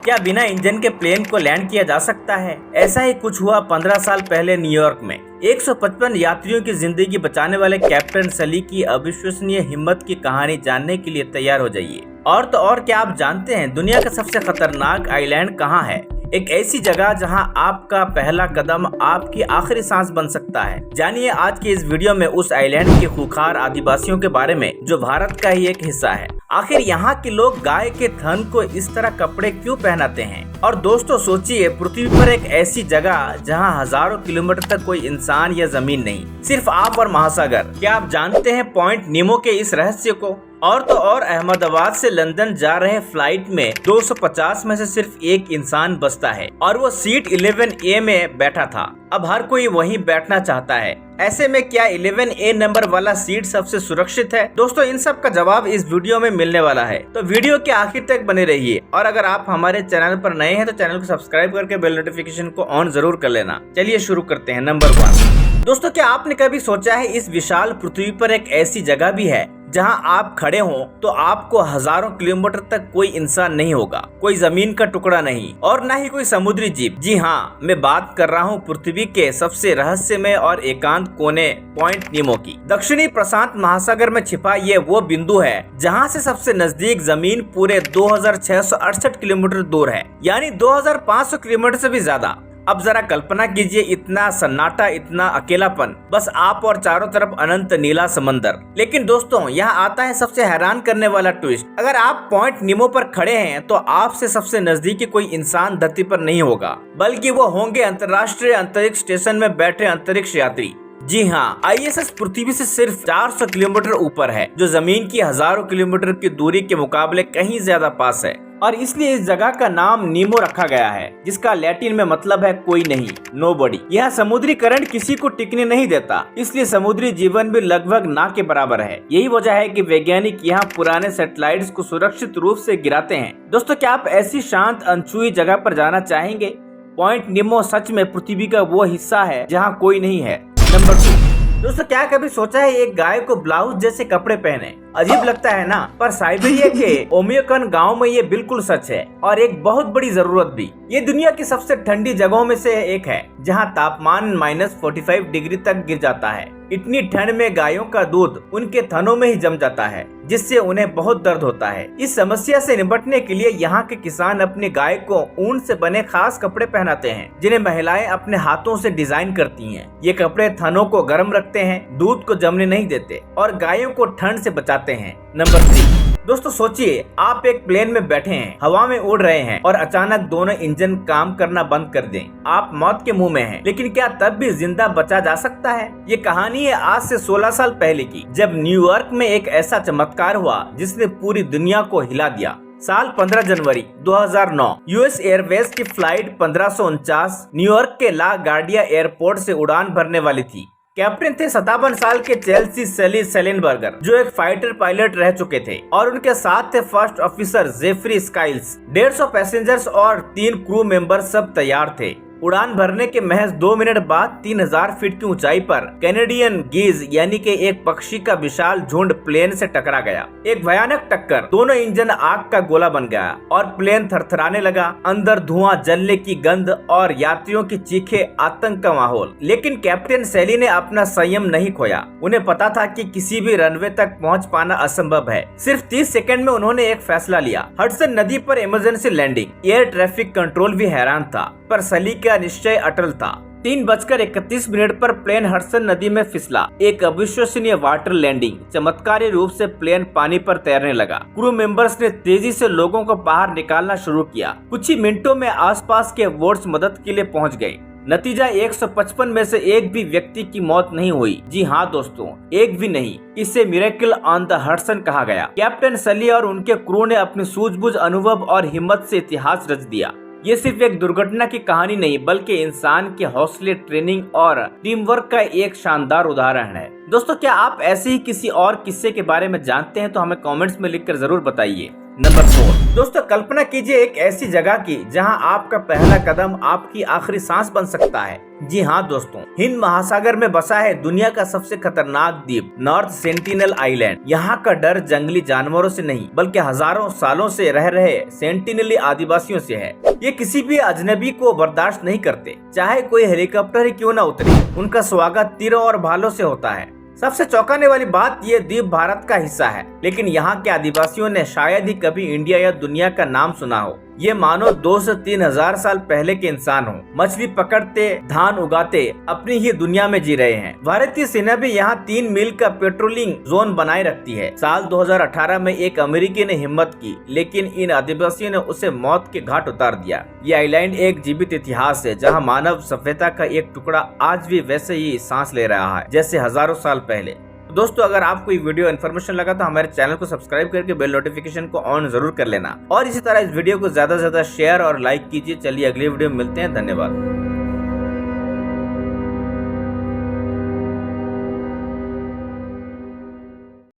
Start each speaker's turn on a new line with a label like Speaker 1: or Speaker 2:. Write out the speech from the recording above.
Speaker 1: क्या बिना इंजन के प्लेन को लैंड किया जा सकता है? ऐसा ही कुछ हुआ 15 साल पहले न्यूयॉर्क में। 155 यात्रियों की जिंदगी बचाने वाले कैप्टन सली की अविश्वसनीय हिम्मत की कहानी जानने के लिए तैयार हो जाइए। और तो और, क्या आप जानते हैं दुनिया का सबसे खतरनाक आइलैंड कहाँ है? एक ऐसी जगह जहां आपका पहला कदम आपकी आखिरी सांस बन सकता है। जानिए आज की इस वीडियो में उस आइलैंड के खूंखार आदिवासियों के बारे में जो भारत का ही एक हिस्सा है। आखिर यहाँ के लोग गाय के थन को इस तरह कपड़े क्यों पहनाते हैं? और दोस्तों सोचिए, पृथ्वी पर एक ऐसी जगह जहाँ हजारों किलोमीटर तक कोई इंसान या जमीन नहीं, सिर्फ आप और महासागर। क्या आप जानते हैं पॉइंट नीमो के इस रहस्य को? और तो और, अहमदाबाद से लंदन जा रहे फ्लाइट में 250 में से सिर्फ एक इंसान बचता है और वो सीट 11A में बैठा था। अब हर कोई वहीं बैठना चाहता है। ऐसे में क्या 11A नंबर वाला सीट सबसे सुरक्षित है? दोस्तों इन सब का जवाब इस वीडियो में मिलने वाला है, तो वीडियो के आखिर तक बने रहिए। और अगर आप हमारे चैनल पर नए हैं तो चैनल को सब्सक्राइब करके बेल नोटिफिकेशन को ऑन जरूर कर लेना। चलिए शुरू करते हैं। नंबर 1। दोस्तों क्या आपने कभी सोचा है इस विशाल पृथ्वी पर एक ऐसी जगह भी है जहां आप खड़े हो तो आपको हजारों किलोमीटर तक कोई इंसान नहीं होगा, कोई जमीन का टुकड़ा नहीं और न ही कोई समुद्री जीव। जी हाँ, मैं बात कर रहा हूँ पृथ्वी के सबसे रहस्यमय और एकांत कोने पॉइंट नीमो की। दक्षिणी प्रशांत महासागर में छिपा ये वो बिंदु है जहाँ से सबसे नजदीक जमीन पूरे 2668 किलोमीटर दूर है, यानी 2500 किलोमीटर से भी ज्यादा। अब जरा कल्पना कीजिए, इतना सन्नाटा, इतना अकेलापन, बस आप और चारों तरफ अनंत नीला समंदर। लेकिन दोस्तों यहाँ आता है सबसे हैरान करने वाला ट्विस्ट। अगर आप पॉइंट नीमो पर खड़े हैं तो आपसे सबसे नजदीकी कोई इंसान धरती पर नहीं होगा, बल्कि वो होंगे अंतर्राष्ट्रीय अंतरिक्ष स्टेशन में बैठे अंतरिक्ष यात्री। जी हाँ, ISS पृथ्वी से सिर्फ 400 किलोमीटर ऊपर है, जो जमीन की हजारों किलोमीटर की दूरी के मुकाबले कहीं ज्यादा पास है। और इसलिए इस जगह का नाम नीमो रखा गया है, जिसका लैटिन में मतलब है कोई नहीं, नोबडी। यह समुद्री करंट किसी को टिकने नहीं देता, इसलिए समुद्री जीवन भी लगभग ना के बराबर है। यही वजह है कि वैज्ञानिक यहाँ पुराने सैटेलाइट्स को सुरक्षित रूप से गिराते हैं। दोस्तों क्या आप ऐसी शांत अनछुई जगह पर जाना चाहेंगे? पॉइंट नीमो सच में पृथ्वी का वो हिस्सा है जहाँ कोई नहीं है। नंबर 2। दोस्तों क्या कभी सोचा है एक गाय को ब्लाउज जैसे कपड़े पहने? अजीब लगता है ना, पर साइबेरिया के ओमियोकन गांव में ये बिल्कुल सच है और एक बहुत बड़ी जरूरत भी। ये दुनिया की सबसे ठंडी जगहों में से एक है जहां तापमान -45 डिग्री तक गिर जाता है। इतनी ठंड में गायों का दूध उनके थनों में ही जम जाता है, जिससे उन्हें बहुत दर्द होता है। इस समस्या से निपटने के लिए यहाँ के किसान अपने गाय को ऊन से बने खास कपड़े पहनाते हैं, जिन्हें महिलाएं अपने हाथों से डिजाइन करती हैं। ये कपड़े थनों को गर्म रखते हैं, दूध को जमने नहीं देते और गायों को ठंड से बचाते हैं। नंबर 3। दोस्तों सोचिए, आप एक प्लेन में बैठे हैं, हवा में उड़ रहे हैं और अचानक दोनों इंजन काम करना बंद कर दें। आप मौत के मुंह में हैं, लेकिन क्या तब भी जिंदा बचा जा सकता है? ये कहानी है आज से 16 साल पहले की, जब न्यूयॉर्क में एक ऐसा चमत्कार हुआ जिसने पूरी दुनिया को हिला दिया। साल 15 जनवरी 2009 US एयरवेज की फ्लाइट 1549 न्यूयॉर्क के ला गार्डिया एयरपोर्ट से उड़ान भरने वाली थी। कैप्टन थे 57 साल के चेल्सी सली सेलेनबर्गर, जो एक फाइटर पायलट रह चुके थे, और उनके साथ थे फर्स्ट ऑफिसर जेफरी स्काइल्स। 150 पैसेंजर्स और 3 क्रू मेंबर सब तैयार थे। उड़ान भरने के महज 2 मिनट बाद 3000 फीट की ऊंचाई पर कैनेडियन गीज यानी कि एक पक्षी का विशाल झुंड प्लेन से टकरा गया। एक भयानक टक्कर, दोनों इंजन आग का गोला बन गया और प्लेन थरथराने लगा। अंदर धुआं, जलने की गंध और यात्रियों की चीखें, आतंक का माहौल। लेकिन कैप्टन सैली ने अपना संयम नहीं खोया। उन्हें पता था कि किसी भी रनवे तक पहुंच पाना असंभव है। सिर्फ 30 सेकंड में उन्होंने एक फैसला लिया, हडसन नदी पर emergency landing. Air traffic control भी हैरान था, पर सली का निश्चय अटल था। 3:31 पर प्लेन हडसन नदी में फिसला। एक अविश्वसनीय वाटर लैंडिंग। चमत्कारी रूप से प्लेन पानी पर तैरने लगा। क्रू मेंबर्स ने तेजी से लोगों को बाहर निकालना शुरू किया। कुछ ही मिनटों में आसपास के बोट्स मदद के लिए पहुंच गए। नतीजा 155 में से एक भी व्यक्ति की मौत नहीं हुई। जी हाँ दोस्तों, एक भी नहीं। इसे मिरेकल ऑन द हडसन कहा गया। कैप्टन सली और उनके क्रू ने अपनी सूझबूझ, अनुभव और हिम्मत से इतिहास रच दिया। ये सिर्फ एक दुर्घटना की कहानी नहीं, बल्कि इंसान के हौसले, ट्रेनिंग और टीम वर्क का एक शानदार उदाहरण है। दोस्तों क्या आप ऐसे ही किसी और किस्से के बारे में जानते हैं तो हमें कमेंट्स में लिखकर जरूर बताइए। नंबर 4 दोस्तों, कल्पना कीजिए एक ऐसी जगह की जहां आपका पहला कदम आपकी आखिरी सांस बन सकता है। जी हाँ दोस्तों, हिंद महासागर में बसा है दुनिया का सबसे खतरनाक द्वीप नॉर्थ सेंटिनल आइलैंड। यहाँ का डर जंगली जानवरों से नहीं बल्कि हजारों सालों से रह रहे सेंटिनली आदिवासियों से है। ये किसी भी अजनबी को बर्दाश्त नहीं करते, चाहे कोई हेलीकॉप्टर ही क्यों न उतरे। उनका स्वागत तीरों और भालों से होता है। सबसे चौंकाने वाली बात ये द्वीप भारत का हिस्सा है, लेकिन यहाँ के आदिवासियों ने शायद ही कभी इंडिया या दुनिया का नाम सुना हो। ये मानो 2 से 3 हजार साल पहले के इंसान हो, मछली पकड़ते, धान उगाते, अपनी ही दुनिया में जी रहे हैं। भारतीय सेना भी यहाँ 3 मील का पेट्रोलिंग जोन बनाए रखती है। साल 2018 में एक अमेरिकी ने हिम्मत की, लेकिन इन आदिवासियों ने उसे मौत के घाट उतार दिया। ये आइलैंड एक जीवित इतिहास है, जहाँ मानव सभ्यता का एक टुकड़ा आज भी वैसे ही सांस ले रहा है जैसे हजारों साल पहले। दोस्तों, अगर आपको ये वीडियो इन्फॉर्मेशन लगा तो हमारे चैनल को सब्सक्राइब करके बेल नोटिफिकेशन को ऑन जरूर कर लेना और इसी तरह इस वीडियो को ज्यादा से ज्यादा शेयर और लाइक कीजिए। चलिए अगली वीडियो में मिलते हैं। धन्यवाद।